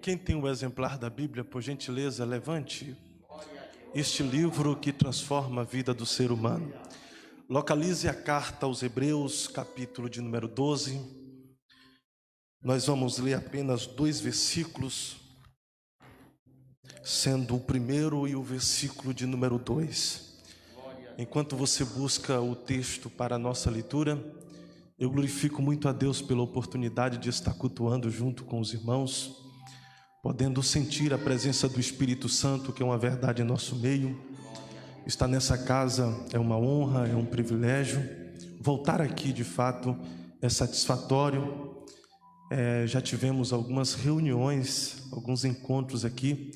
Quem tem o exemplar da Bíblia, por gentileza, levante. Este livro que transforma a vida do ser humano. Localize a carta aos Hebreus, capítulo de número 12. Nós vamos ler apenas 2 versículos, sendo o primeiro e o versículo de número 2. Enquanto você busca o texto para a nossa leitura, eu glorifico muito a Deus pela oportunidade de estar cultuando junto com os irmãos, podendo sentir a presença do Espírito Santo, que é uma verdade em nosso meio. Estar nessa casa é uma honra, é um privilégio. Voltar aqui, de fato, é satisfatório. Já tivemos algumas reuniões, alguns encontros aqui,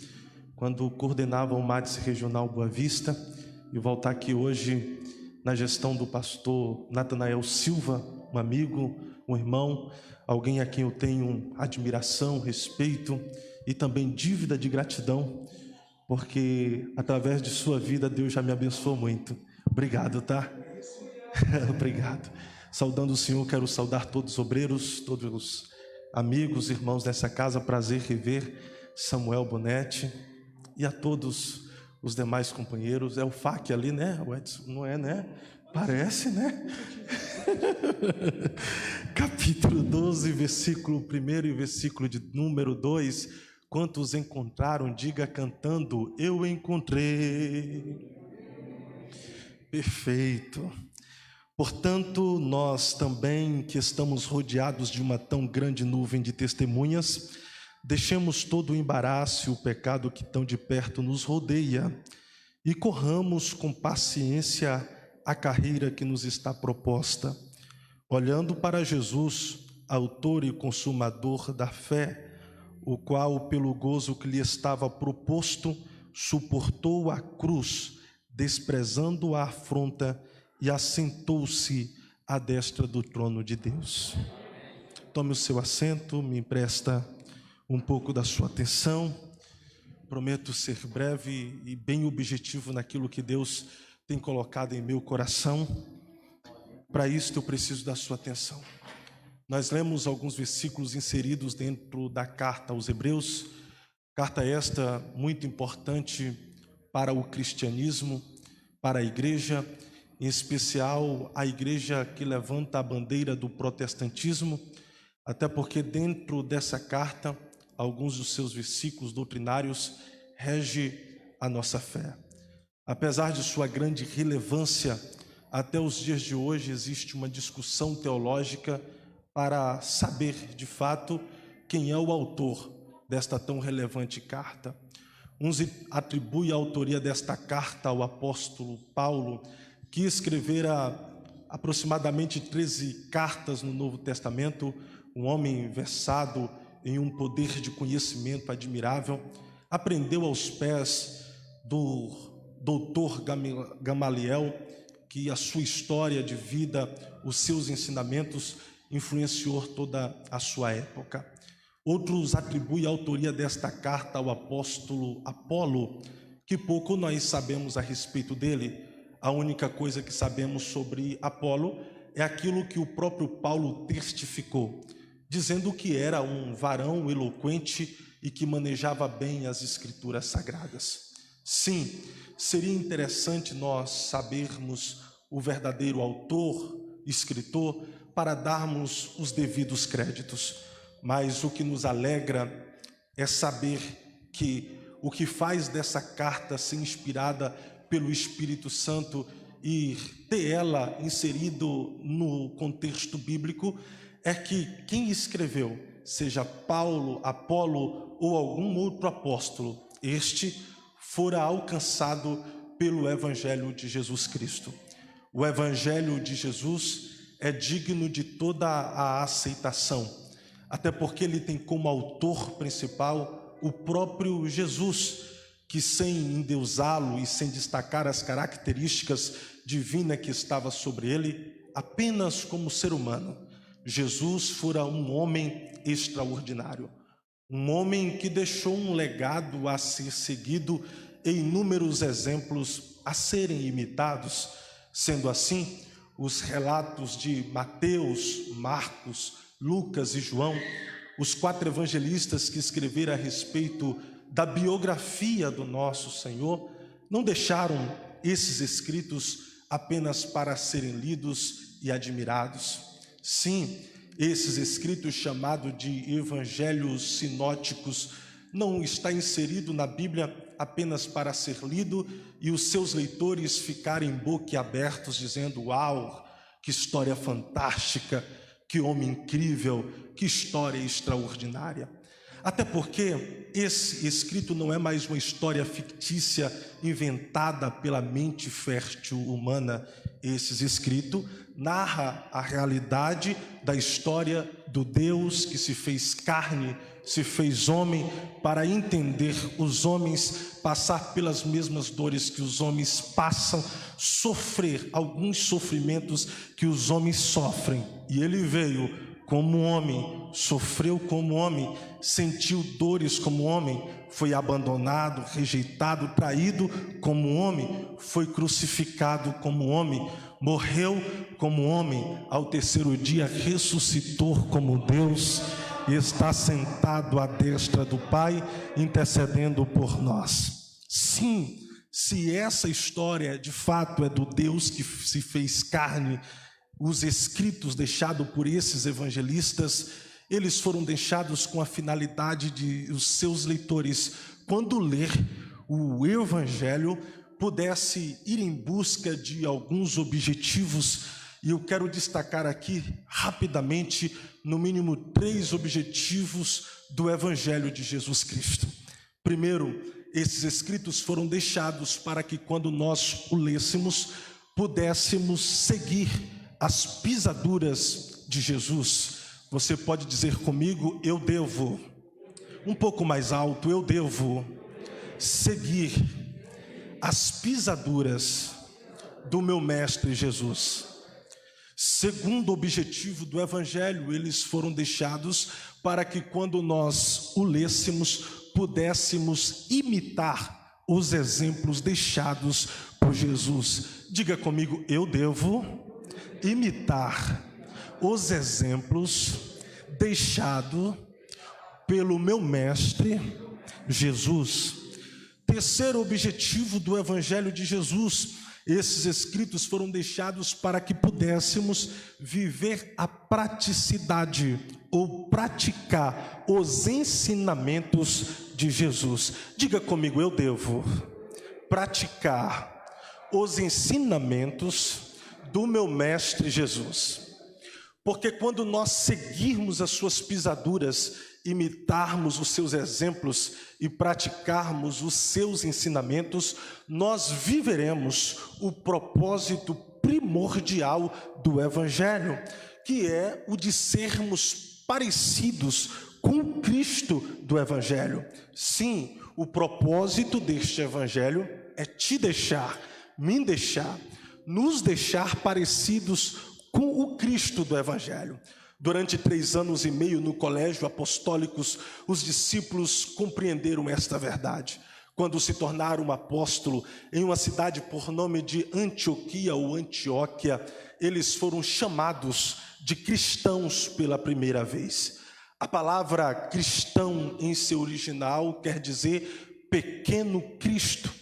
quando coordenava o MADES Regional Boa Vista, e voltar aqui hoje na gestão do pastor Natanael Silva, um amigo, um irmão, alguém a quem eu tenho admiração, respeito e também dívida de gratidão, porque através de sua vida Deus já me abençoou muito. Obrigado, tá? Obrigado. Saudando o Senhor, quero saudar todos os obreiros, todos os amigos, irmãos dessa casa. Prazer rever Samuel Bonetti e a todos os demais companheiros. É o FAC ali, né? O Edson, não é, né? Parece, né? Capítulo 12, versículo 1 e versículo de número 2. Quantos encontraram? Diga cantando: eu encontrei. Perfeito. Portanto, nós também, que estamos rodeados de uma tão grande nuvem de testemunhas, deixemos todo o embaraço e o pecado que tão de perto nos rodeia e corramos com paciência a carreira que nos está proposta, olhando para Jesus, autor e consumador da fé, o qual, pelo gozo que lhe estava proposto, suportou a cruz, desprezando a afronta, e assentou-se à destra do trono de Deus. Tome o seu assento, me empresta um pouco da sua atenção. Prometo ser breve e bem objetivo naquilo que Deus tem colocado em meu coração. Para isto eu preciso da sua atenção. Nós lemos alguns versículos inseridos dentro da carta aos Hebreus, carta esta muito importante para o cristianismo, para a igreja, em especial a igreja que levanta a bandeira do protestantismo, até porque dentro dessa carta, alguns dos seus versículos doutrinários rege a nossa fé. Apesar de sua grande relevância, até os dias de hoje existe uma discussão teológica para saber, de fato, quem é o autor desta tão relevante carta. Uns atribuem a autoria desta carta ao apóstolo Paulo, que escrevera aproximadamente 13 cartas no Novo Testamento, um homem versado em um poder de conhecimento admirável, aprendeu aos pés do doutor Gamaliel, que a sua história de vida, os seus ensinamentos influenciou toda a sua época. Outros atribuem a autoria desta carta ao apóstolo Apolo, que pouco nós sabemos a respeito dele. A única coisa que sabemos sobre Apolo é aquilo que o próprio Paulo testificou, dizendo que era um varão eloquente e que manejava bem as escrituras sagradas. Sim, seria interessante nós sabermos o verdadeiro autor, escritor, para darmos os devidos créditos. Mas o que nos alegra é saber que o que faz dessa carta ser inspirada pelo Espírito Santo e ter ela inserido no contexto bíblico é que quem escreveu, seja Paulo, Apolo ou algum outro apóstolo, este fora alcançado pelo Evangelho de Jesus Cristo. O Evangelho de Jesus é digno de toda a aceitação, até porque ele tem como autor principal o próprio Jesus, que sem endeusá-lo e sem destacar as características divinas que estava sobre ele, apenas como ser humano, Jesus fora um homem extraordinário, um homem que deixou um legado a ser seguido e inúmeros exemplos a serem imitados. Sendo assim, os relatos de Mateus, Marcos, Lucas e João os 4 evangelistas que escreveram a respeito da biografia do nosso Senhor, não deixaram esses escritos apenas para serem lidos e admirados. Sim, esses escritos chamados de evangelhos sinóticos não está inserido na Bíblia apenas para ser lido e os seus leitores ficarem boquiabertos dizendo: uau, que história fantástica, que homem incrível, que história extraordinária. Até porque esse escrito não é mais uma história fictícia inventada pela mente fértil humana. Esse escrito narra a realidade da história do Deus que se fez carne, se fez homem, para entender os homens, passar pelas mesmas dores que os homens passam, sofrer alguns sofrimentos que os homens sofrem. E ele veio como homem, sofreu como homem, sentiu dores como homem, foi abandonado, rejeitado, traído como homem, foi crucificado como homem, morreu como homem, ao 3º dia ressuscitou como Deus e está sentado à destra do Pai, intercedendo por nós. Sim, se essa história de fato é do Deus que se fez carne, os escritos deixados por esses evangelistas, eles foram deixados com a finalidade de os seus leitores, quando ler o evangelho, pudesse ir em busca de alguns objetivos. E eu quero destacar aqui rapidamente, no mínimo 3 objetivos do evangelho de Jesus Cristo. Primeiro, esses escritos foram deixados para que quando nós o lêssemos, pudéssemos seguir as pisaduras de Jesus. Você pode dizer comigo: eu devo, um pouco mais alto, eu devo seguir as pisaduras do meu mestre Jesus. Segundo objetivo do evangelho, eles foram deixados para que quando nós o lêssemos, pudéssemos imitar os exemplos deixados por Jesus. Diga comigo: eu devo imitar os exemplos deixados pelo meu mestre Jesus. Terceiro objetivo do evangelho de Jesus: esses escritos foram deixados para que pudéssemos viver a praticidade ou praticar os ensinamentos de Jesus. Diga comigo: eu devo praticar os ensinamentos do meu mestre Jesus. Porque quando nós seguirmos as suas pisaduras, imitarmos os seus exemplos e praticarmos os seus ensinamentos, nós viveremos o propósito primordial do evangelho, que é o de sermos parecidos com o Cristo do evangelho. Sim, o propósito deste evangelho é te deixar, me deixar, nos deixar parecidos com o Cristo do evangelho. Durante 3 anos e meio no colégio apostólicos, os discípulos compreenderam esta verdade. Quando se tornaram apóstolo em uma cidade por nome de Antioquia ou Antioquia, eles foram chamados de cristãos pela primeira vez. A palavra cristão em seu original quer dizer pequeno Cristo,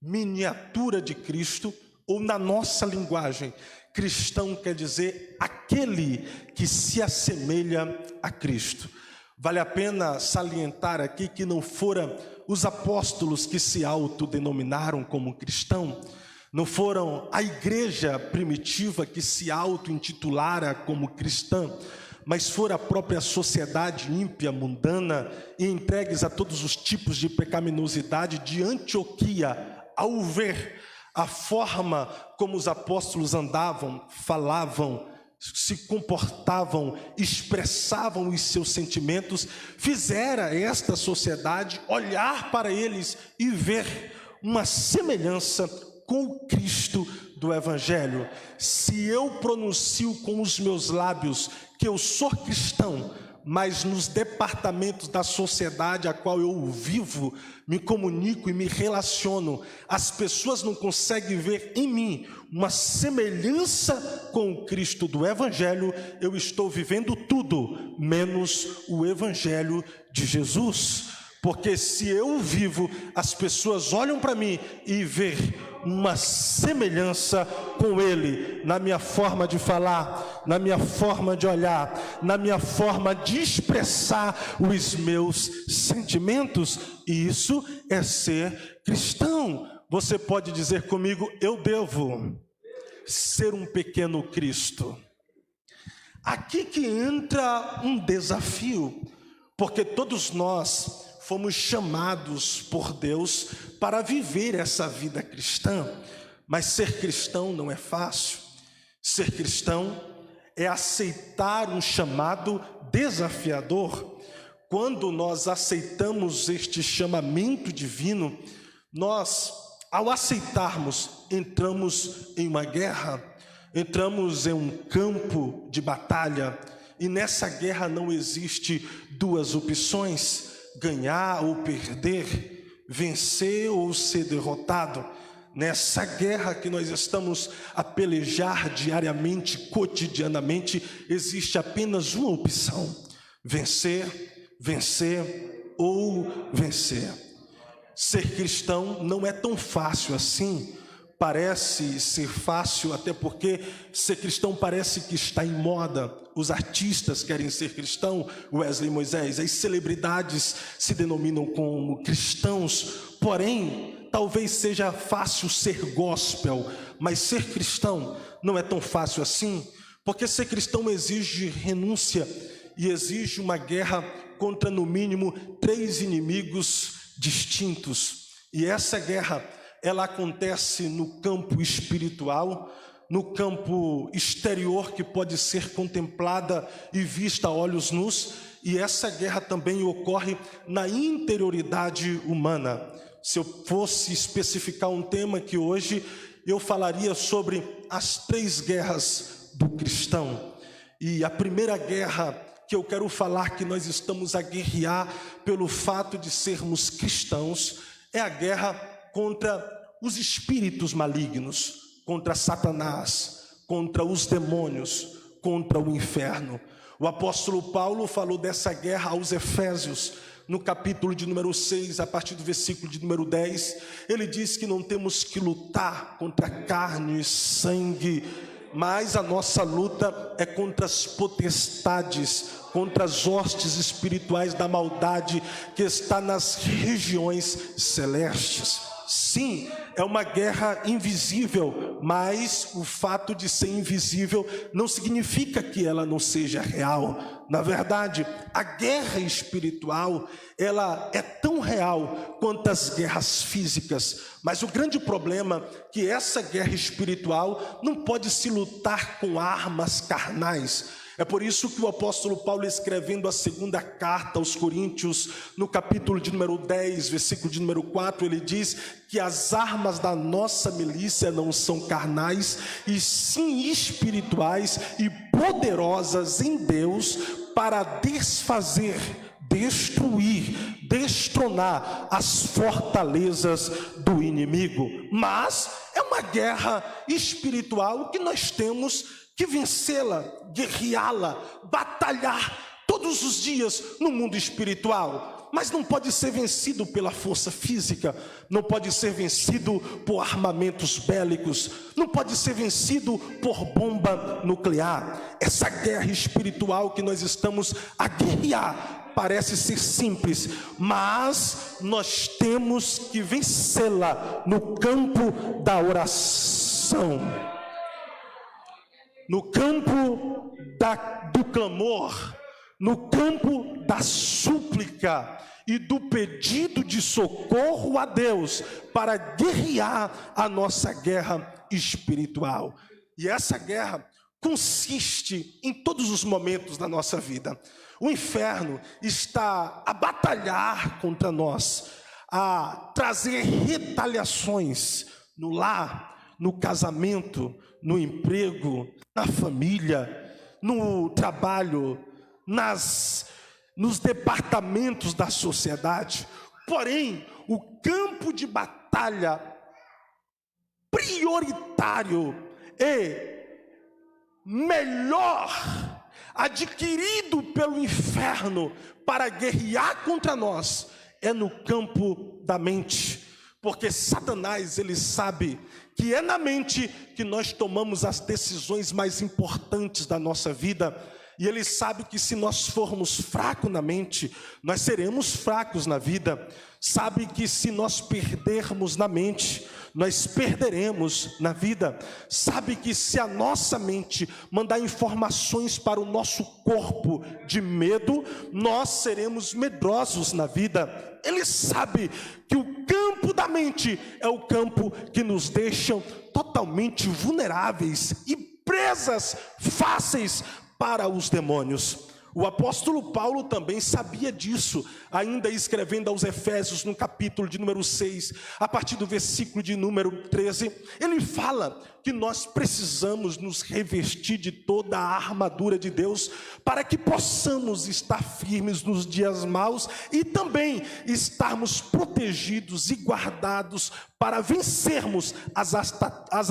miniatura de Cristo, ou na nossa linguagem, cristão quer dizer aquele que se assemelha a Cristo. Vale a pena salientar aqui que não foram os apóstolos que se autodenominaram como cristão, não foram a igreja primitiva que se auto-intitulara como cristã, mas fora a própria sociedade ímpia, mundana e entregues a todos os tipos de pecaminosidade de Antioquia, ao ver a forma como os apóstolos andavam, falavam, se comportavam, expressavam os seus sentimentos, fizera esta sociedade olhar para eles e ver uma semelhança com o Cristo do evangelho. Se eu pronuncio com os meus lábios que eu sou cristão, mas nos departamentos da sociedade a qual eu vivo, me comunico e me relaciono, as pessoas não conseguem ver em mim uma semelhança com o Cristo do Evangelho. Eu estou vivendo tudo menos o Evangelho de Jesus. Porque se eu vivo, as pessoas olham para mim e veem uma semelhança com Ele, na minha forma de falar, na minha forma de olhar, na minha forma de expressar os meus sentimentos. E isso é ser cristão. Você pode dizer comigo: eu devo ser um pequeno Cristo. Aqui que entra um desafio, porque todos nós fomos chamados por Deus para viver essa vida cristã, mas ser cristão não é fácil. Ser cristão é aceitar um chamado desafiador. Quando nós aceitamos este chamamento divino, nós, ao aceitarmos, entramos em uma guerra, entramos em um campo de batalha, e nessa guerra não existe duas opções: ganhar ou perder, vencer ou ser derrotado. Nessa guerra que nós estamos a pelejar diariamente, cotidianamente, existe apenas uma opção: vencer, vencer ou vencer. Ser cristão não é tão fácil assim. Parece ser fácil, até porque ser cristão parece que está em moda. Os artistas querem ser cristão, Wesley Moisés, as celebridades se denominam como cristãos. Porém, talvez seja fácil ser gospel, mas ser cristão não é tão fácil assim, porque ser cristão exige renúncia e exige uma guerra contra, no mínimo, 3 inimigos distintos. E essa guerra, ela acontece no campo espiritual, no campo exterior, que pode ser contemplada e vista a olhos nus, e essa guerra também ocorre na interioridade humana. Se eu fosse especificar um tema que hoje eu falaria sobre as 3 guerras do cristão. E a primeira guerra que eu quero falar, que nós estamos a guerrear pelo fato de sermos cristãos, é a guerra contra os espíritos malignos, contra Satanás, contra os demônios, contra o inferno. O apóstolo Paulo falou dessa guerra aos Efésios, no capítulo de número 6, a partir do versículo de número 10, ele diz que não temos que lutar contra carne e sangue, mas a nossa luta é contra as potestades, contra as hostes espirituais da maldade que está nas regiões celestes. Sim, é uma guerra invisível, mas o fato de ser invisível não significa que ela não seja real. Na verdade, a guerra espiritual, ela é tão real quanto as guerras físicas. Mas o grande problema é que essa guerra espiritual não pode se lutar com armas carnais. É por isso que o apóstolo Paulo, escrevendo a segunda carta aos Coríntios, no capítulo de número 10, versículo de número 4, ele diz que as armas da nossa milícia não são carnais, e sim espirituais e poderosas em Deus para desfazer, destruir, destronar as fortalezas do inimigo. Mas é uma guerra espiritual que nós temos que vencê-la, guerreá-la, batalhar todos os dias no mundo espiritual. Mas não pode ser vencido pela força física, não pode ser vencido por armamentos bélicos, não pode ser vencido por bomba nuclear. Essa guerra espiritual que nós estamos a guerrear parece ser simples, mas nós temos que vencê-la no campo da oração, no campo do clamor, no campo da súplica e do pedido de socorro a Deus para guerrear a nossa guerra espiritual. E essa guerra consiste em todos os momentos da nossa vida. O inferno está a batalhar contra nós, a trazer retaliações no lar, no casamento, no emprego, na família, no trabalho, nos departamentos da sociedade. Porém, o campo de batalha prioritário e melhor adquirido pelo inferno para guerrear contra nós é no campo da mente. Porque Satanás, ele sabe que é na mente que nós tomamos as decisões mais importantes da nossa vida. E ele sabe que se nós formos fracos na mente, nós seremos fracos na vida. Sabe que se nós perdermos na mente, nós perderemos na vida. Sabe que se a nossa mente mandar informações para o nosso corpo de medo, nós seremos medrosos na vida. Ele sabe que o campo da mente é o campo que nos deixa totalmente vulneráveis e presas fáceis para os demônios. O apóstolo Paulo também sabia disso, ainda escrevendo aos Efésios, no capítulo de número 6, a partir do versículo de número 13, ele fala que nós precisamos nos revestir de toda a armadura de Deus, para que possamos estar firmes nos dias maus, e também estarmos protegidos e guardados, para vencermos as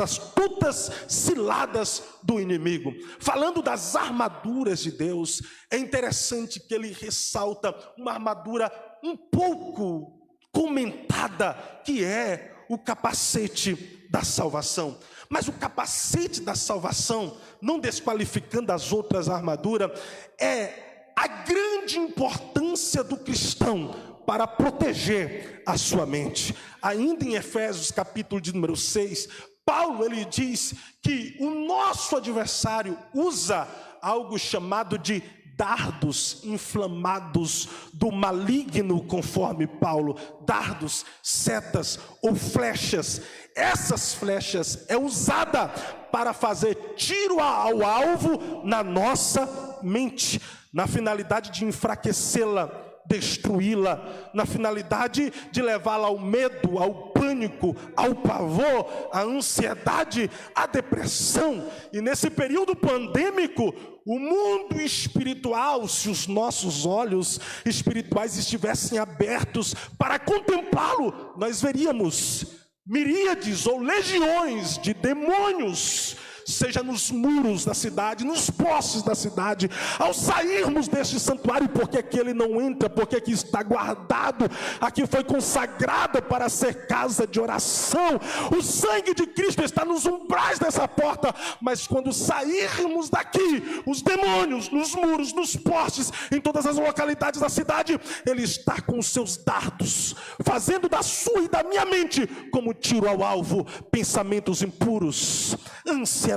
astutas ciladas do inimigo. Falando das armaduras de Deus, é interessante que ele ressalta uma armadura um pouco comentada, que é o capacete da salvação. Mas o capacete da salvação, não desqualificando as outras armaduras, é a grande importância do cristão para proteger a sua mente. Ainda em Efésios capítulo de número 6, Paulo ele diz que o nosso adversário usa algo chamado de dardos inflamados do maligno, conforme Paulo, dardos, setas ou flechas. Essas flechas é usada para fazer tiro ao alvo na nossa mente, na finalidade de enfraquecê-la, destruí-la, na finalidade de levá-la ao medo, ao pânico, ao pavor, à ansiedade, à depressão. E nesse período pandêmico, o mundo espiritual, se os nossos olhos espirituais estivessem abertos para contemplá-lo, nós veríamos miríades ou legiões de demônios, seja nos muros da cidade, nos postes da cidade, ao sairmos deste santuário, porque aqui ele não entra, porque aqui está guardado, aqui foi consagrado para ser casa de oração, o sangue de Cristo está nos umbrais dessa porta. Mas quando sairmos daqui, os demônios nos muros, nos postes, em todas as localidades da cidade, ele está com os seus dardos, fazendo da sua e da minha mente como tiro ao alvo, pensamentos impuros, ansiedade,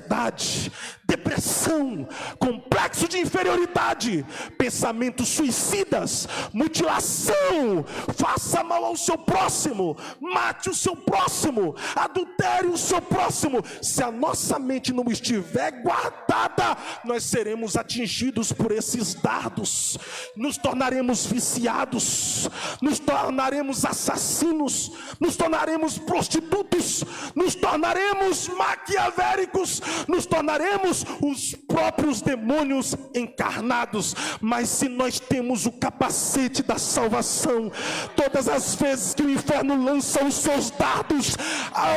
depressão, complexo de inferioridade, pensamentos suicidas, mutilação, faça mal ao seu próximo, mate o seu próximo, adultere o seu próximo. Se a nossa mente não estiver guardada, nós seremos atingidos por esses dardos, nos tornaremos viciados, nos tornaremos assassinos, nos tornaremos prostitutos, nos tornaremos maquiavélicos, nos tornaremos os próprios demônios encarnados. Mas se nós temos o capacete da salvação, todas as vezes que o inferno lança os seus dardos,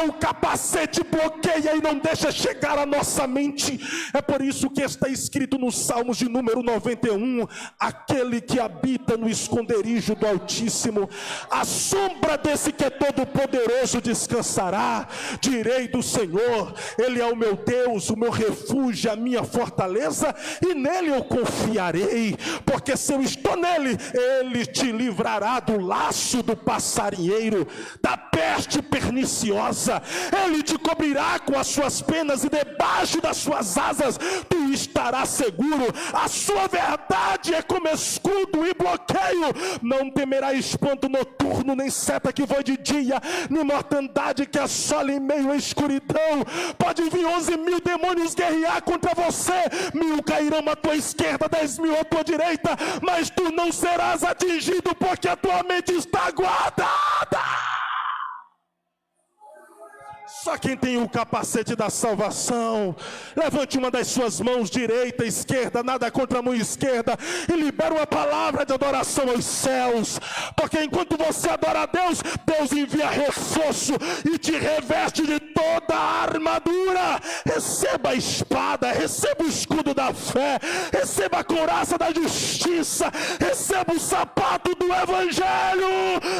o capacete bloqueia e não deixa chegar à nossa mente. É por isso que está escrito nos Salmos de número 91, aquele que habita no esconderijo do Altíssimo, a sombra desse que é todo poderoso descansará. Direi do Senhor, ele é o meu Deus, o meu refúgio, a minha fortaleza, e nele eu confiarei, porque se eu estou nele, ele te livrará do laço do passarinheiro, da peste perniciosa, ele te cobrirá com as suas penas, e debaixo das suas asas tu estarás seguro. A sua verdade é como escudo e bloqueio. Não temerá espanto noturno, nem seta que voe de dia, nem mortandade que assole em meio à escuridão. Pode vir 11.000 demônios guerrear contra você, 1.000 cairão à tua esquerda, 10.000 à tua direita, mas tu não serás atingido, porque a tua mente está guardada. Só quem tem o capacete da salvação, levante uma das suas mãos, direita, esquerda, nada contra a mão esquerda, e libera uma palavra de adoração aos céus, porque enquanto você adora a Deus, Deus envia reforço e te reveste de toda a armadura. Receba a espada, receba o escudo da fé, receba a couraça da justiça, receba o sapato do evangelho,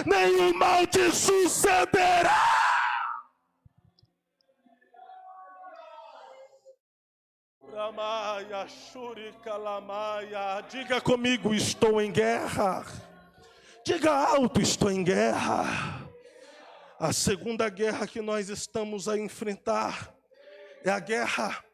nenhum mal te sucederá. Diga comigo, estou em guerra. Diga alto, estou em guerra. A segunda guerra que nós estamos a enfrentar é a guerra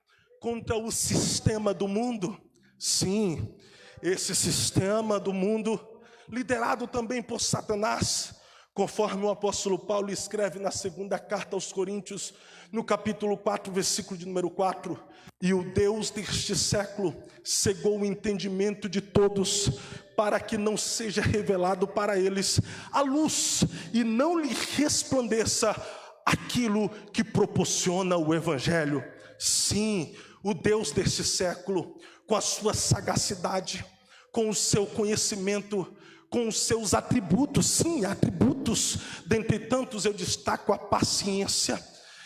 contra o sistema do mundo. Sim, esse sistema do mundo, liderado também por Satanás, conforme o apóstolo Paulo escreve na segunda carta aos Coríntios, no capítulo 4, versículo de número 4. E o Deus deste século cegou o entendimento de todos, para que não seja revelado para eles a luz, e não lhe resplandeça aquilo que proporciona o evangelho. Sim, o Deus deste século, com a sua sagacidade, com o seu conhecimento, com os seus atributos, sim, atributos, dentre tantos eu destaco a paciência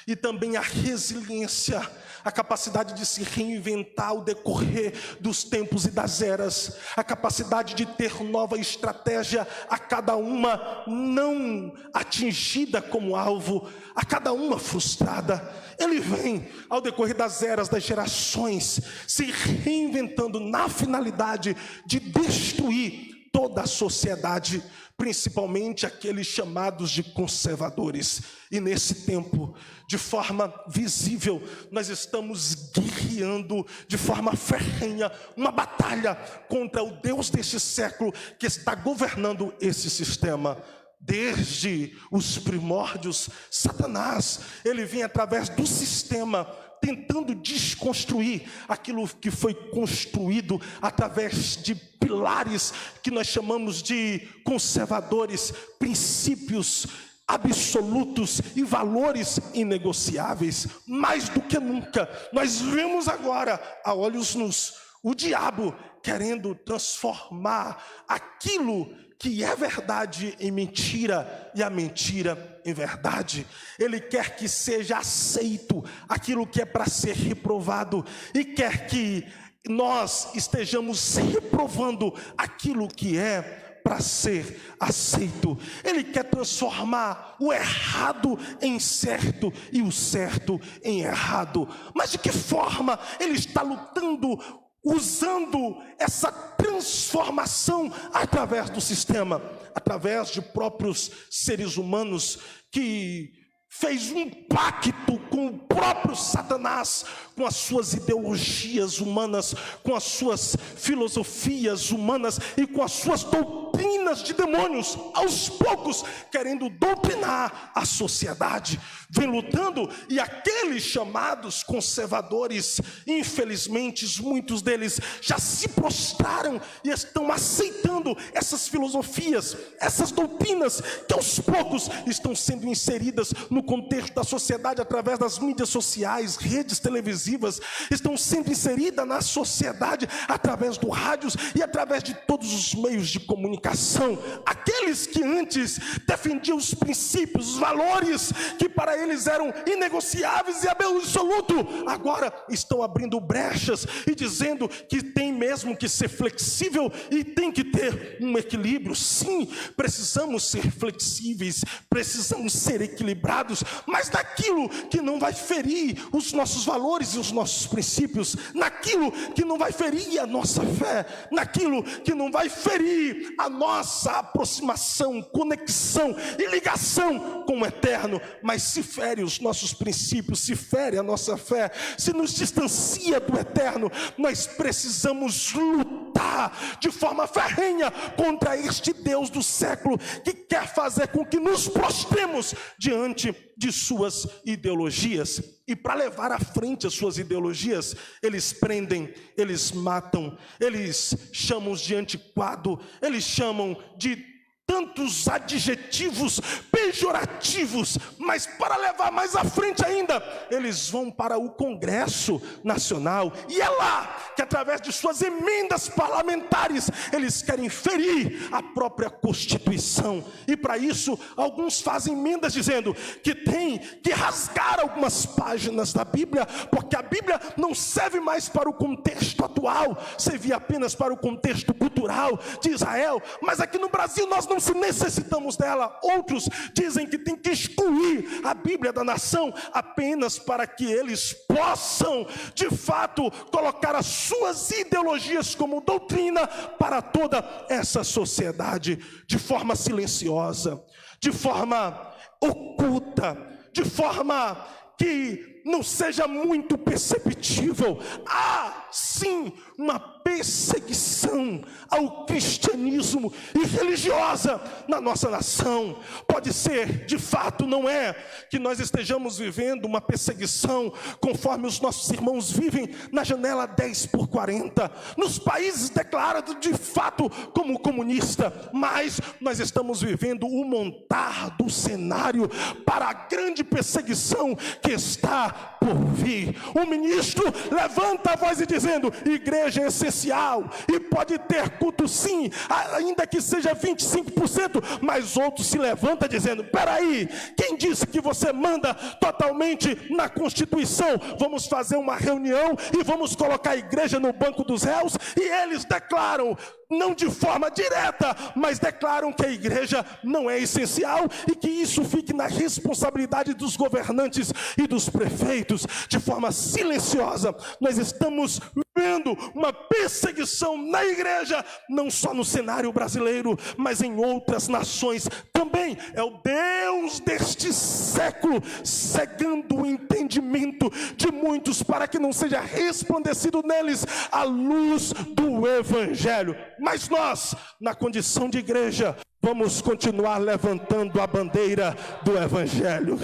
e também a resiliência, a capacidade de se reinventar ao decorrer dos tempos e das eras, a capacidade de ter nova estratégia a cada uma não atingida como alvo, a cada uma frustrada. Ele vem ao decorrer das eras, das gerações, se reinventando na finalidade de destruir toda a sociedade, principalmente aqueles chamados de conservadores. E nesse tempo, de forma visível, nós estamos guerreando de forma ferrenha uma batalha contra o Deus deste século que está governando esse sistema. Desde os primórdios, Satanás, ele vem através do sistema tentando desconstruir aquilo que foi construído através de pilares que nós chamamos de conservadores, princípios absolutos e valores inegociáveis. Mais do que nunca, nós vemos agora, a olhos nus, o diabo querendo transformar aquilo que é verdade em mentira e a mentira em verdade. Ele quer que seja aceito aquilo que é para ser reprovado e quer que nós estejamos reprovando aquilo que é para ser aceito. Ele quer transformar o errado em certo e o certo em errado. Mas de que forma ele está lutando, usando essa transformação através do sistema, através de próprios seres humanos que fez um pacto com o próprio Satanás, com as suas ideologias humanas, com as suas filosofias humanas e com as suas doutrinas de demônios, aos poucos querendo doutrinar a sociedade, vem lutando. E aqueles chamados conservadores, infelizmente muitos deles já se prostraram e estão aceitando essas filosofias, essas doutrinas que aos poucos estão sendo inseridas no contexto da sociedade através das mídias sociais, redes televisivas, estão sendo inseridas na sociedade através do rádios e através de todos os meios de comunicação. Aqueles que antes defendiam os princípios, os valores que para eles eram inegociáveis e absoluto, agora estão abrindo brechas e dizendo que tem mesmo que ser flexível e tem que ter um equilíbrio. Sim, precisamos ser flexíveis, precisamos ser equilibrados, mas naquilo que não vai ferir os nossos valores e os nossos princípios, naquilo que não vai ferir a nossa fé, naquilo que não vai ferir a nossa aproximação, conexão e ligação com o eterno, mas se fere os nossos princípios, se fere a nossa fé, se nos distancia do eterno, nós precisamos lutar de forma ferrenha contra este Deus do século que quer fazer com que nos prostremos diante de suas ideologias. E para levar à frente as suas ideologias, eles prendem, eles matam, eles chamam de antiquado, eles chamam de tantos adjetivos pejorativos, mas para levar mais à frente ainda, eles vão para o Congresso Nacional, e é lá que através de suas emendas parlamentares, eles querem ferir a própria Constituição, e para isso, alguns fazem emendas dizendo que tem que rasgar algumas páginas da Bíblia, porque a Bíblia não serve mais para o contexto atual, servia apenas para o contexto cultural de Israel, mas aqui no Brasil nós não necessitamos dela. Outros dizem que tem que excluir a Bíblia da nação, apenas para que eles possam, de fato, colocar as suas ideologias como doutrina para toda essa sociedade, de forma silenciosa, de forma oculta, de forma que não seja muito perceptível. Há sim uma perseguição ao cristianismo e religiosa na nossa nação. Pode ser, de fato, não é que nós estejamos vivendo uma perseguição conforme os nossos irmãos vivem na janela 10/40, nos países declarados de fato como comunista, mas nós estamos vivendo o montar do cenário para a grande perseguição que está por vir. O ministro levanta a voz e dizendo: igreja é essencial e pode ter culto sim, ainda que seja 25%, mas outro se levanta dizendo: peraí, quem disse que você manda totalmente na Constituição? Vamos fazer uma reunião e vamos colocar a igreja no banco dos réus. E eles declaram, não de forma direta, mas declaram que a igreja não é essencial e que isso fique na responsabilidade dos governantes e dos prefeitos. De forma silenciosa, nós estamos vendo uma perseguição na igreja, não só no cenário brasileiro, mas em outras nações também. É o Deus deste século cegando o entendimento de muitos para que não seja resplandecido neles a luz do Evangelho. Mas nós, na condição de igreja, vamos continuar levantando a bandeira do Evangelho.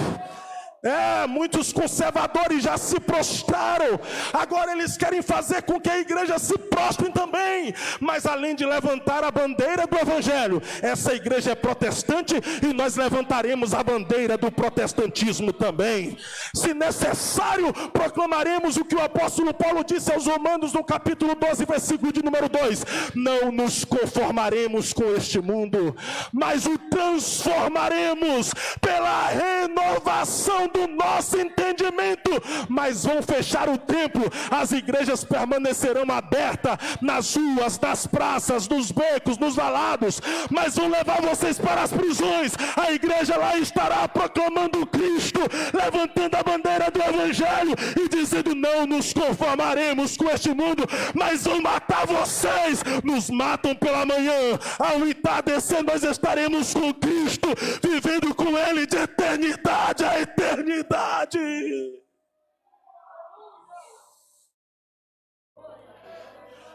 Muitos conservadores já se prostraram, agora eles querem fazer com que a igreja se prostre também. Mas além de levantar a bandeira do Evangelho, essa igreja é protestante e nós levantaremos a bandeira do protestantismo também. Se necessário, proclamaremos o que o apóstolo Paulo disse aos Romanos no capítulo 12, versículo de número 2: não nos conformaremos com este mundo, mas o transformaremos pela renovação do nosso entendimento. Mas vão fechar o templo, as igrejas permanecerão abertas nas ruas, nas praças, nos becos, nos valados, mas vão levar vocês para as prisões. A igreja lá estará proclamando Cristo, levantando a bandeira do Evangelho e dizendo: não nos conformaremos com este mundo, mas vão matar vocês. Nos matam pela manhã, ao entardecer nós estaremos com Cristo, vivendo com Ele de eternidade a eternidade.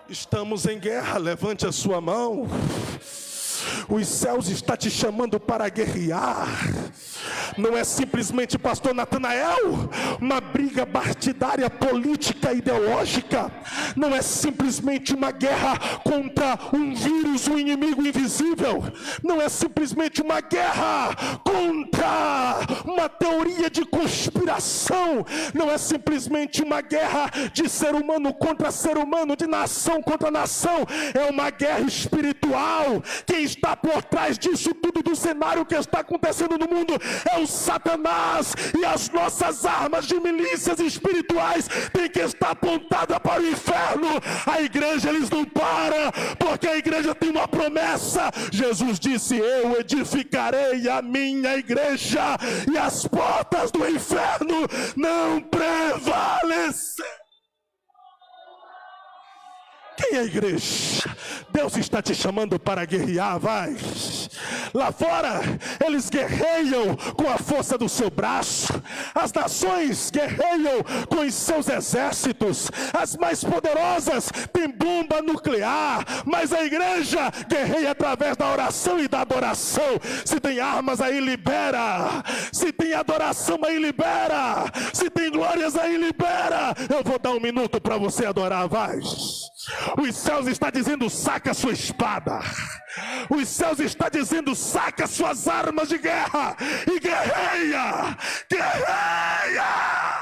Estamos em guerra, levante a sua mão. Os céus estão te chamando para guerrear. Não é simplesmente, pastor Natanael, uma briga partidária, política, ideológica. Não é simplesmente uma guerra contra um vírus, um inimigo invisível. Não é simplesmente uma guerra contra uma teoria de conspiração. Não é simplesmente uma guerra de ser humano contra ser humano, de nação contra nação. É uma guerra espiritual. Quem está por trás disso tudo, do cenário que está acontecendo no mundo, é o Satanás. E as nossas armas de milícias espirituais têm que estar apontadas para o inferno. A igreja, eles não param, porque a igreja tem uma promessa. Jesus disse: eu edificarei a minha igreja e as portas do inferno não prevalecerão. Quem é a igreja? Deus está te chamando para guerrear, vai. Lá fora, eles guerreiam com a força do seu braço. As nações guerreiam com os seus exércitos. As mais poderosas têm bomba nuclear. Mas a igreja guerreia através da oração e da adoração. Se tem armas, aí libera. Se tem adoração, aí libera. Se tem glórias, aí libera. Eu vou dar um minuto para você adorar, vai. Os céus estão dizendo: saca a sua espada. Os céus estão dizendo: saca suas armas de guerra e guerreia, guerreia.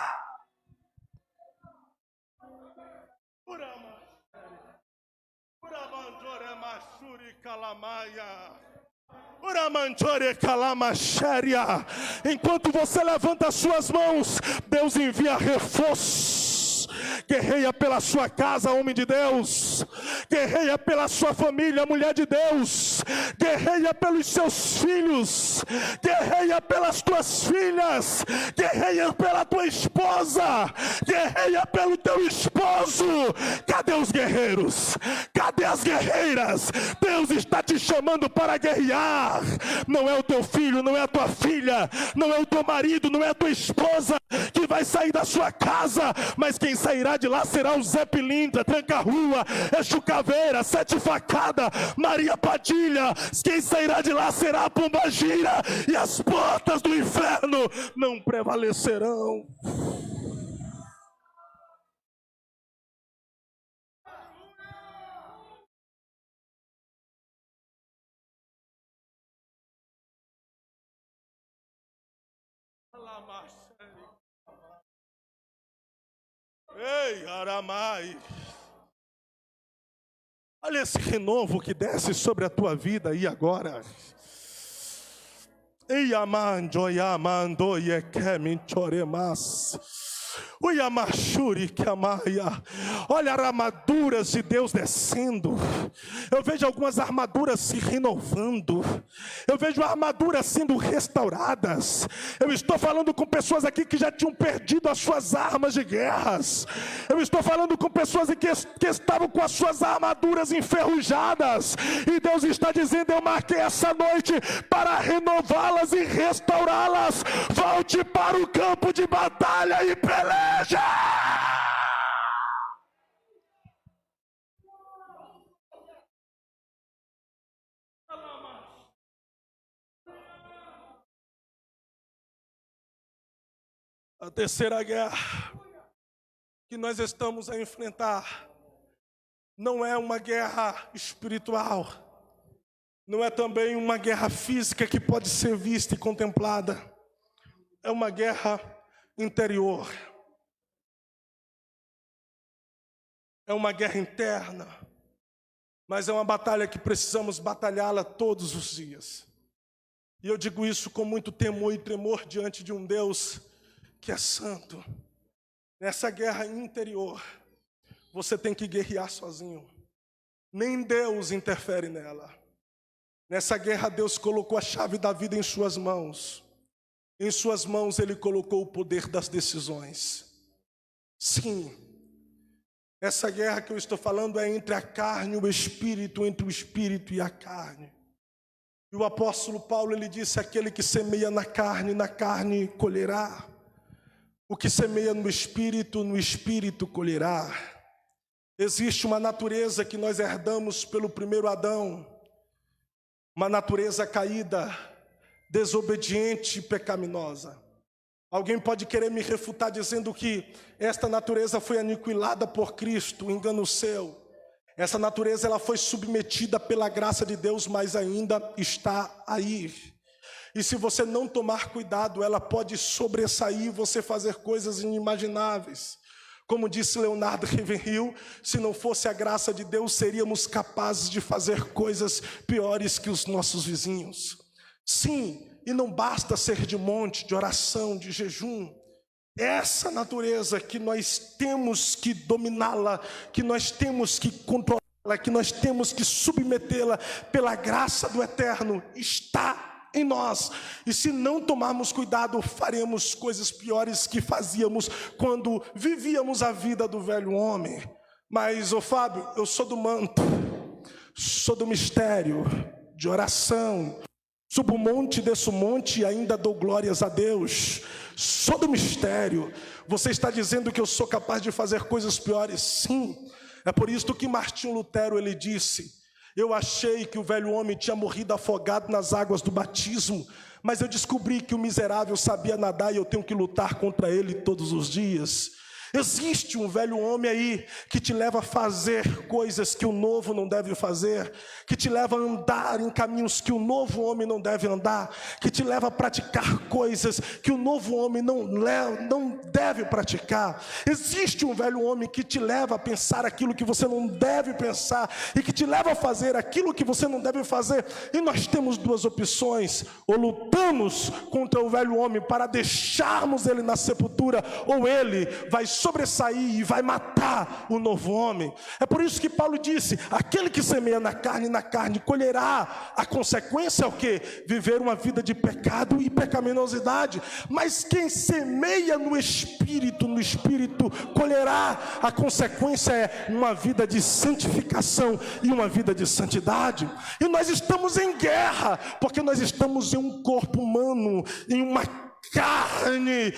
Enquanto você levanta as suas mãos, Deus envia reforço. Guerreia pela sua casa, homem de Deus. Guerreia pela sua família, mulher de Deus. Guerreia pelos seus filhos. Guerreia pelas tuas filhas. Guerreia pela tua esposa. Guerreia pelo teu esposo. Cadê os guerreiros? Cadê as guerreiras? Deus está te chamando para guerrear. Não é o teu filho, não é a tua filha, não é o teu marido, não é a tua esposa que vai sair da sua casa, mas quem sairá de lá será o Zé Pilintra, Tranca-Rua, Exu Caveira, Sete Facada, Maria Padilha. Quem sairá de lá será a Pombagira, e as portas do inferno não prevalecerão. Ei, Aramai. Olha esse renovo que desce sobre a tua vida aí agora. Ei, amando, yamando, yekemin choremas. Olha armaduras de Deus descendo. Eu vejo algumas armaduras se renovando. Eu vejo armaduras sendo restauradas. Eu estou falando com pessoas aqui que já tinham perdido as suas armas de guerras. Eu estou falando com pessoas que estavam com as suas armaduras enferrujadas. E Deus está dizendo: eu marquei essa noite para renová-las e restaurá-las. Volte para o campo de batalha e peleja. A terceira guerra que nós estamos a enfrentar não é uma guerra espiritual, não é também uma guerra física que pode ser vista e contemplada. É uma guerra interior. É uma guerra interna, mas é uma batalha que precisamos batalhá-la todos os dias. E eu digo isso com muito temor e tremor diante de um Deus que é santo. Nessa guerra interior, você tem que guerrear sozinho. Nem Deus interfere nela. Nessa guerra, Deus colocou a chave da vida em suas mãos. Em suas mãos Ele colocou o poder das decisões. Sim, essa guerra que eu estou falando é entre a carne e o espírito, entre o espírito e a carne. E o apóstolo Paulo, ele disse: aquele que semeia na carne colherá. O que semeia no espírito colherá. Existe uma natureza que nós herdamos pelo primeiro Adão, uma natureza caída, desobediente e pecaminosa. Alguém pode querer me refutar dizendo que esta natureza foi aniquilada por Cristo, engano seu. Essa natureza ela foi submetida pela graça de Deus, mas ainda está aí. E se você não tomar cuidado, ela pode sobressair e você fazer coisas inimagináveis. Como disse Leonardo Ravenhill, se não fosse a graça de Deus, seríamos capazes de fazer coisas piores que os nossos vizinhos. Sim, e não basta ser de monte, de oração, de jejum. Essa natureza que nós temos que dominá-la, que nós temos que controlá-la, que nós temos que submetê-la pela graça do Eterno, está em nós. E se não tomarmos cuidado, faremos coisas piores que fazíamos quando vivíamos a vida do velho homem. Mas, Fábio, eu sou do manto, sou do mistério, de oração. Subo o monte, desço o monte e ainda dou glórias a Deus. Sou do mistério. Você está dizendo que eu sou capaz de fazer coisas piores? Sim. É por isso que Martinho Lutero ele disse: eu achei que o velho homem tinha morrido afogado nas águas do batismo, mas eu descobri que o miserável sabia nadar e eu tenho que lutar contra ele todos os dias. Existe um velho homem aí que te leva a fazer coisas que o novo não deve fazer, que te leva a andar em caminhos que o novo homem não deve andar, que te leva a praticar coisas que o novo homem não deve praticar. Existe um velho homem que te leva a pensar aquilo que você não deve pensar e que te leva a fazer aquilo que você não deve fazer. E nós temos duas opções: ou lutamos contra o velho homem para deixarmos ele na sepultura, ou ele vai sobressair e vai matar o novo homem. É por isso que Paulo disse: aquele que semeia na carne colherá. A consequência é o quê? Viver uma vida de pecado e pecaminosidade. Mas quem semeia no Espírito colherá. A consequência é uma vida de santificação e uma vida de santidade. E nós estamos em guerra, porque nós estamos em um corpo humano, em uma carne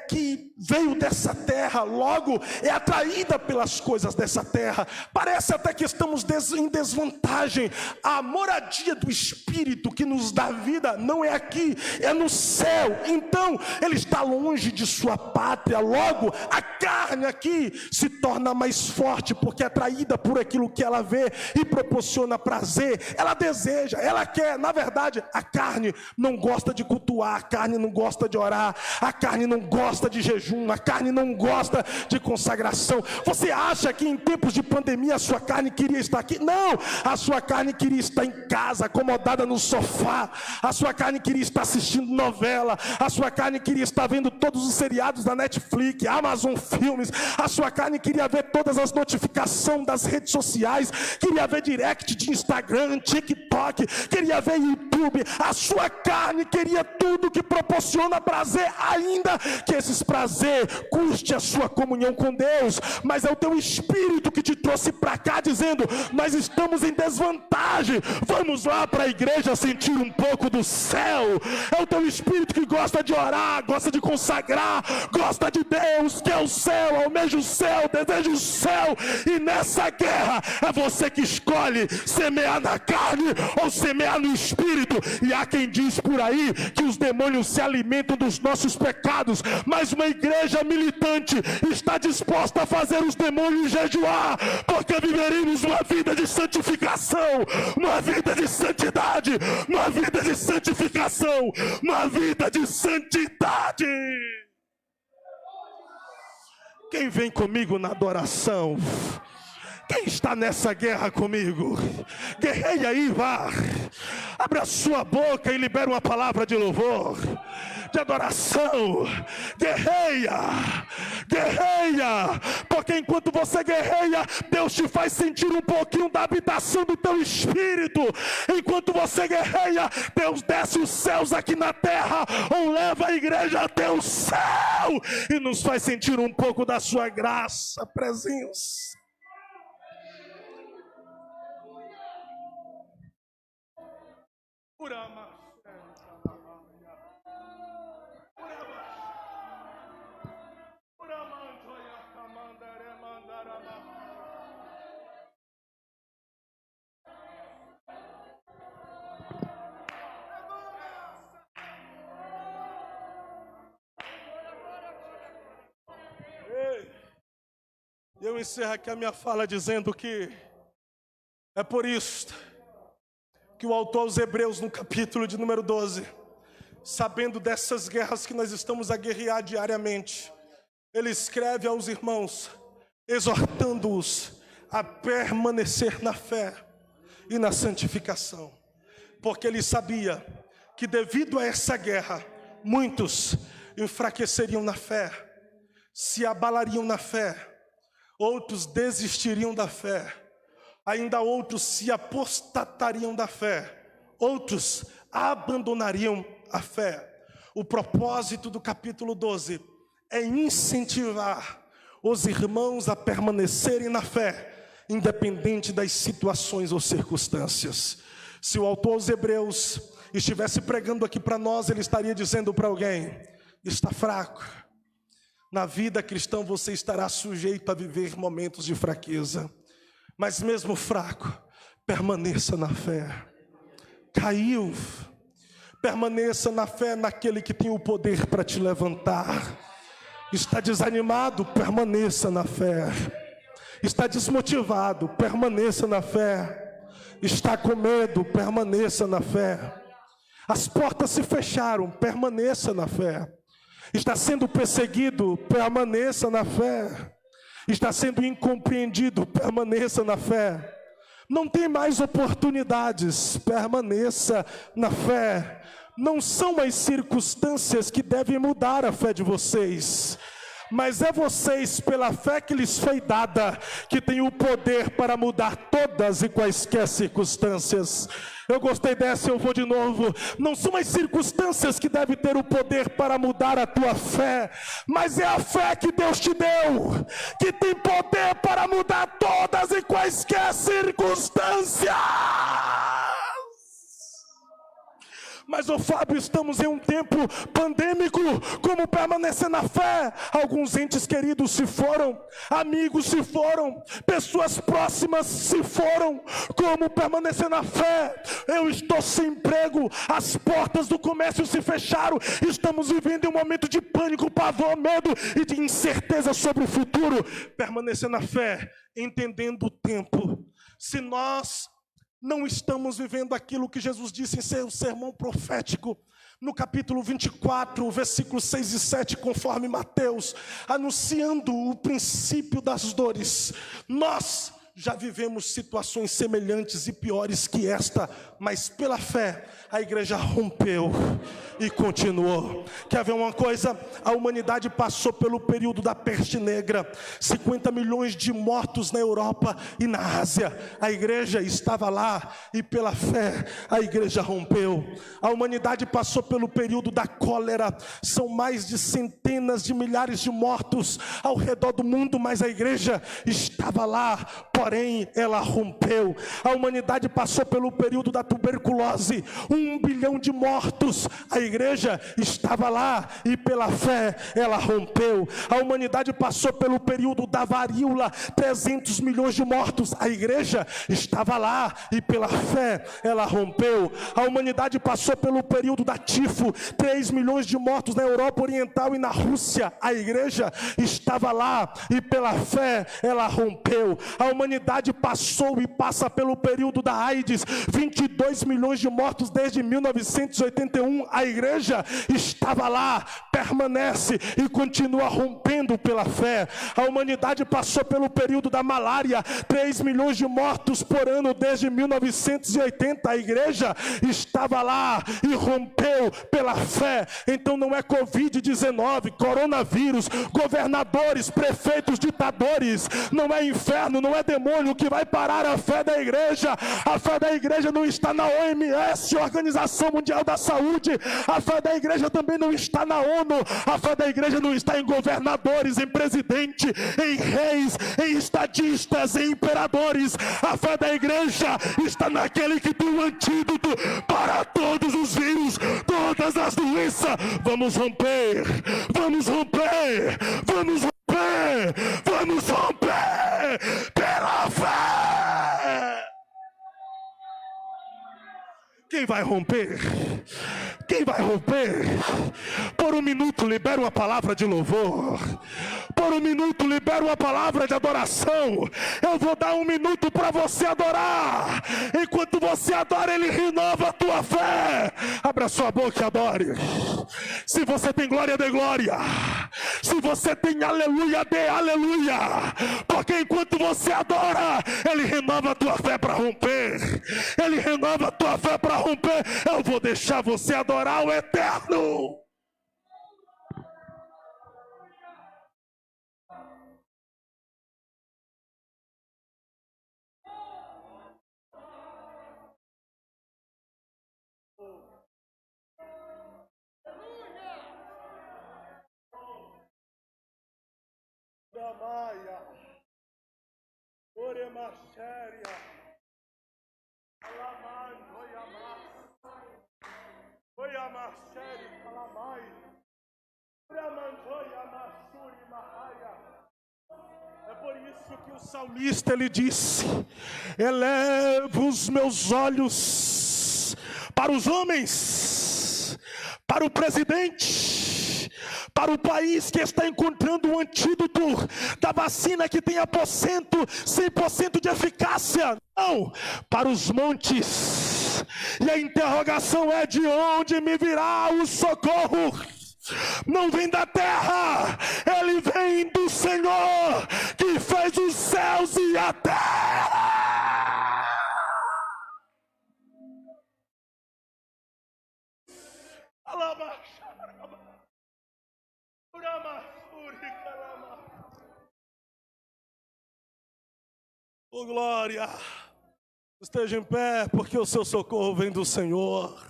que veio dessa terra, logo é atraída pelas coisas dessa terra. Parece até que estamos em desvantagem. A moradia do Espírito que nos dá vida não é aqui, é no céu. Então ele está longe de sua pátria, logo a carne aqui se torna mais forte, porque é atraída por aquilo que ela vê e proporciona prazer. Ela deseja, ela quer. Na verdade, a carne não gosta de cultuar, a carne não gosta de orar, a carne não gosta de jejum, a carne não gosta de consagração. Você acha que em tempos de pandemia a sua carne queria estar aqui? Não, a sua carne queria estar em casa, acomodada no sofá. A sua carne queria estar assistindo novela, a sua carne queria estar vendo todos os seriados da Netflix, Amazon Filmes. A sua carne queria ver todas as notificações das redes sociais, queria ver direct de Instagram, TikTok, queria ver YouTube. A sua carne queria tudo que proporciona prazer, ainda que esses prazer custe a sua comunhão com Deus. Mas é o teu espírito que te trouxe para cá dizendo: nós estamos em desvantagem, vamos lá para a igreja sentir um pouco do céu. É o teu espírito que gosta de orar, gosta de consagrar, gosta de Deus, quer o céu, almeja o céu, deseja o céu. E nessa guerra é você que escolhe semear na carne ou semear no espírito. E há quem diz por aí que os demônios se alimentam dos nossos pecados, mas uma igreja militante está disposta a fazer os demônios jejuar, porque viveremos uma vida de santificação, uma vida de santidade, uma vida de santificação, uma vida de santidade. Quem vem comigo na adoração? Quem está nessa guerra comigo? Guerreia aí, vá. Abre a sua boca e libera uma palavra de louvor, de adoração. Guerreia, guerreia, porque enquanto você guerreia, Deus te faz sentir um pouquinho da habitação do teu espírito. Enquanto você guerreia, Deus desce os céus aqui na terra, ou leva a igreja até o céu e nos faz sentir um pouco da sua graça, presença. Eu encerro aqui a minha fala dizendo que é por isso que o autor aos Hebreus, no capítulo de número 12, sabendo dessas guerras que nós estamos a guerrear diariamente, ele escreve aos irmãos, exortando-os a permanecer na fé e na santificação, porque ele sabia que devido a essa guerra, muitos enfraqueceriam na fé, se abalariam na fé, outros desistiriam da fé, ainda outros se apostatariam da fé, outros abandonariam a fé. O propósito do capítulo 12 é incentivar os irmãos a permanecerem na fé, independente das situações ou circunstâncias. Se o autor aos Hebreus estivesse pregando aqui para nós, ele estaria dizendo para alguém: está fraco. Na vida cristã você estará sujeito a viver momentos de fraqueza, mas mesmo fraco, permaneça na fé. Caiu, permaneça na fé naquele que tem o poder para te levantar. Está desanimado? Permaneça na fé. Está desmotivado? Permaneça na fé. Está com medo? Permaneça na fé. As portas se fecharam? Permaneça na fé. Está sendo perseguido? Permaneça na fé. Está sendo incompreendido? Permaneça na fé. Não tem mais oportunidades? Permaneça na fé. Não são as circunstâncias que devem mudar a fé de vocês, mas é vocês, pela fé que lhes foi dada, que tem o poder para mudar todas e quaisquer circunstâncias. Eu gostei dessa, eu vou de novo. Não são as circunstâncias que devem ter o poder para mudar a tua fé, mas é a fé que Deus te deu, que tem poder para mudar todas e quaisquer circunstâncias. Mas, ô Fábio, estamos em um tempo pandêmico. Como permanecer na fé? Alguns entes queridos se foram, amigos se foram, pessoas próximas se foram. Como permanecer na fé? Eu estou sem emprego, as portas do comércio se fecharam, estamos vivendo um momento de pânico, pavor, medo e de incerteza sobre o futuro. Permanecer na fé, entendendo o tempo. Se nós não estamos vivendo aquilo que Jesus disse em seu sermão profético, no capítulo 24, versículos 6 e 7, conforme Mateus, anunciando o princípio das dores. Nós já vivemos situações semelhantes e piores que esta, mas pela fé a igreja rompeu e continuou. Quer ver uma coisa? A humanidade passou pelo período da peste negra, 50 milhões de mortos na Europa e na Ásia. A igreja estava lá e pela fé a igreja rompeu. A humanidade passou pelo período da cólera, são mais de centenas de milhares de mortos ao redor do mundo, mas a igreja estava lá, porém ela rompeu. A humanidade passou pelo período da tuberculose, 1 bilhão de mortos, a igreja estava lá e pela fé ela rompeu. A humanidade passou pelo período da varíola, 300 milhões de mortos, a igreja estava lá e pela fé ela rompeu. A humanidade passou pelo período da tifo, 3 milhões de mortos na Europa Oriental e na Rússia, a igreja estava lá e pela fé ela rompeu. A humanidade passou e passa pelo período da AIDS, 22 milhões de mortos desde 1981, a igreja estava lá, permanece e continua rompendo pela fé. A humanidade passou pelo período da malária, 3 milhões de mortos por ano desde 1980, a igreja estava lá e rompeu pela fé. Então não é Covid-19, coronavírus, governadores, prefeitos, ditadores, não é inferno, não é demônio que vai parar a fé da igreja. A fé da igreja não está na OMS, Organização Mundial da Saúde. A fé da igreja também não está na ONU. A fé da igreja não está em governadores, em presidente, em reis, em estadistas, em imperadores. A fé da igreja está naquele que tem o antídoto para todos os vírus, todas as doenças. Vamos romper, vamos romper, vamos romper, vamos romper pela fé. Quem vai romper? Quem vai romper? Por um minuto libera uma palavra de louvor. Por um minuto libera uma palavra de adoração. Eu vou dar um minuto para você adorar. Enquanto você adora, Ele renova a tua fé. Abra sua boca e adore. Se você tem glória, dê glória. Se você tem aleluia, dê aleluia. Porque enquanto você adora, Ele renova a tua fé para romper. Ele renova a tua fé para romper. Eu vou deixar você adorar o eterno. É por isso que o salmista ele disse: elevo os meus olhos para os homens, para o presidente, para o país que está encontrando um antídoto da vacina que tem 100% de eficácia. Não, para os montes. E a interrogação é: de onde me virá o socorro? Não vem da terra, ele vem do Senhor, que fez os céus e a terra. Oh, glória! Esteja em pé, porque o seu socorro vem do Senhor.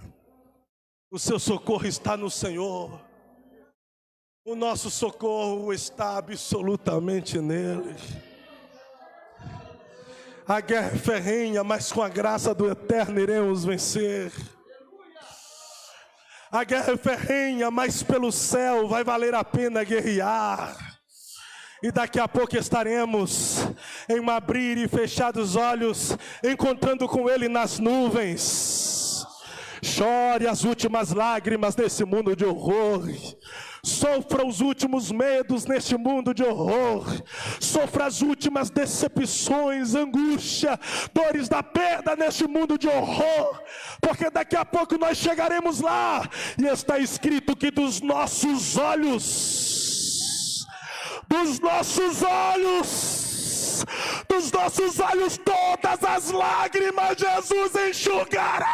O seu socorro está no Senhor. O nosso socorro está absolutamente nele. A guerra é ferrenha, mas com a graça do Eterno iremos vencer. A guerra é ferrenha, mas pelo céu vai valer a pena guerrear. E daqui a pouco estaremos em um abrir e fechar dos olhos, encontrando com Ele nas nuvens. Chore as últimas lágrimas nesse mundo de horror. Sofra os últimos medos neste mundo de horror. Sofra as últimas decepções, angústia, dores da perda neste mundo de horror. Porque daqui a pouco nós chegaremos lá. E está escrito que dos nossos olhos todas as lágrimas Jesus enxugará.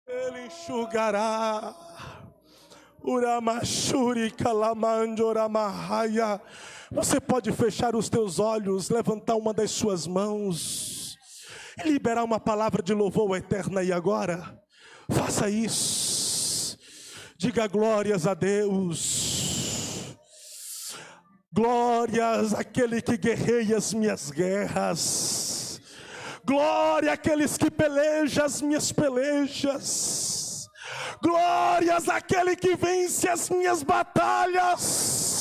Ele enxugará. Uramashuri kalamanjoramahaya. Você pode fechar os teus olhos, levantar uma das suas mãos e liberar uma palavra de louvor ao Eterno aí agora. Faça isso. Diga glórias a Deus. Glórias àquele que guerreia as minhas guerras. Glória àqueles que pelejam as minhas pelejas. Glórias àquele que vence as minhas batalhas.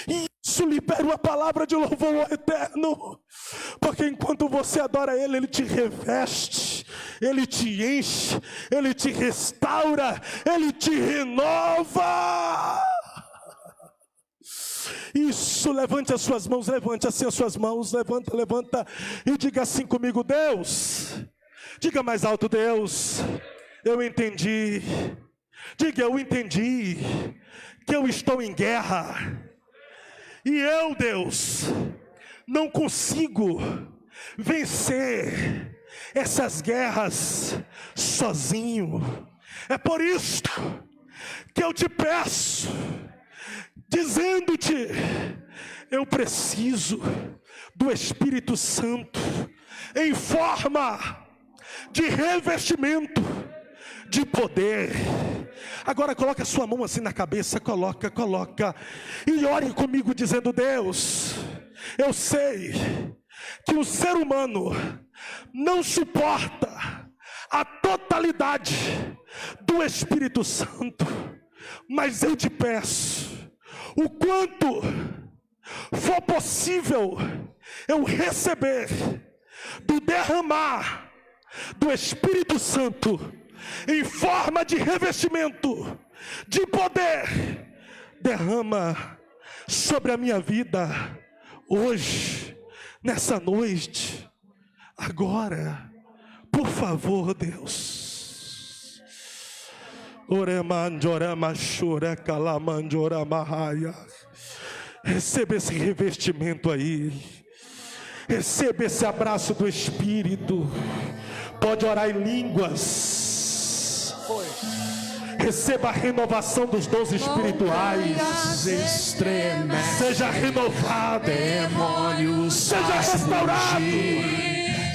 E isso libera uma palavra de louvor ao Eterno. Porque enquanto você adora Ele, Ele te reveste, Ele te enche, Ele te restaura, Ele te renova. Isso, levante as suas mãos, levante assim as suas mãos, levanta e diga assim comigo: Deus, diga mais alto: Deus, eu entendi. Diga: eu entendi que eu estou em guerra e eu, Deus, não consigo vencer essas guerras sozinho. É por isto que eu te peço, dizendo-te: eu preciso do Espírito Santo em forma de revestimento de poder. Agora coloca a sua mão assim na cabeça, coloca, e ore comigo dizendo: Deus, eu sei que o ser humano não suporta a totalidade do Espírito Santo, mas eu te peço, o quanto for possível eu receber do derramar do Espírito Santo em forma de revestimento de poder, derrama sobre a minha vida hoje, nessa noite, agora, por favor, Deus. Receba esse revestimento aí. Receba esse abraço do Espírito. Pode orar em línguas. Receba a renovação dos dons espirituais. Seja renovado. Demônios, seja restaurado.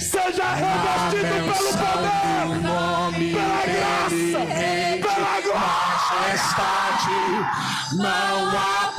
Seja revestido pelo poder, pela graça, pela glória. Majestade, não há